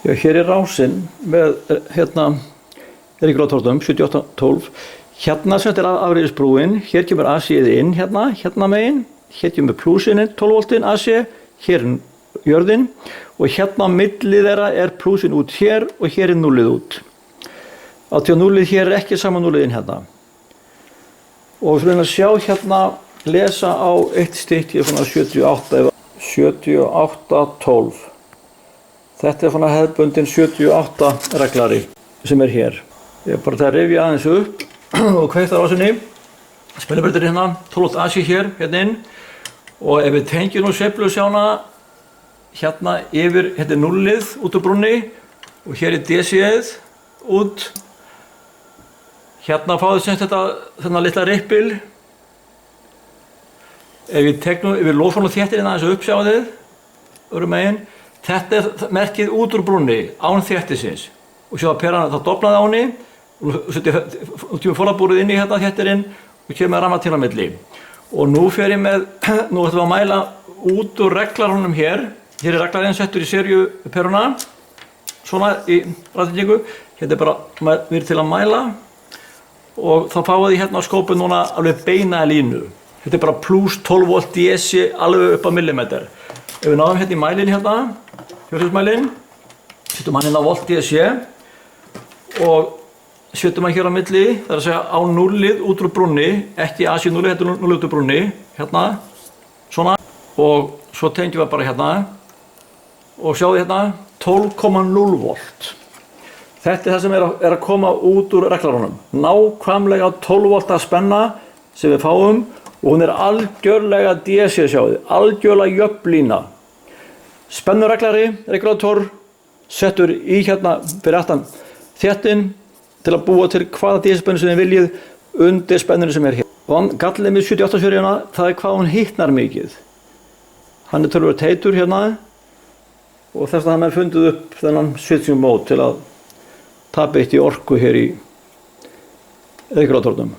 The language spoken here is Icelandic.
Já, hér er rásinn með regulatornum 7812. Hérna sem þetta er afreiðisbrúin, hér kemur AC-ið inn hérna megin, hér kemur plúsinn 12 voltinn AC, hér er jörðin og hérna á milli þeirra er plúsinn út hér og hér er núllið út. Á því að núllið hér er ekki sama núllið inn hérna. Og við viljum sjá hérna, lesa á eitt stykki svona 7812. Þetta er svona hefðbundin 78 reglari sem er hér. Ég er bara að rifja aðeins upp og kveikta rásinni. Spillibreytir hérna, 12 AC hér, hérna inn. Og ef við tengjum nú sveiflusjána hérna yfir, hérna er nullið út úr brúnni og hér er DC-ið út. Hérna fáðu semst þetta þennan litla rippil. Ef við lóðfórnum þéttir hérna aðeins upp, sjáum þið, öðrum megin. Þetta er merkið út úr brúnni, án þéttisins. Og sjá að peran þá dofnaði á henni og kemur forðabúrið inn í hérna þéttirinn og kemur með rafmagn til á milli. Og nú fer ég með, nú ætlum við að mæla út úr reglarunum hér. Hér er reglarinn settur í seríu peruna, svona í raftengingu. Hérna er bara verið til að mæla og þá fáið þið hérna á skópið núna alveg beina línu. Þetta er bara pluss 12 volt DC alveg upp á millimeter. Ef við náðum hérna í mælinn hérna, fjórðungsmælinn, setjum hann inn á volt DC og setjum hann hér á milli, það er að segja á nullið út úr brúnni, ekki AC nullið, þetta er nullið út úr brúnni, hérna, svona, og svo tengjum við bara hérna og sjáðu hérna 12,0 volt. Þetta er það sem er að koma út úr reglarunum. Nákvæmlega 12 volta spenna sem við fáum og hún er algjörlega DC, sjáðu, algjörlega jöfn lína. Spennureglari, regulator, settur í hérna fyrir aftan þéttinn til að búa til hvaða DC-spennu sem þið viljið undir spennunni sem er hér. Og gallið með 78 seríuna, það er hvað hún hitnar mikið. Hann er töluvert heitur hérna og þess að hann er fundið upp þennan switching mode til að tapa eitt í orku hér í regulatornum.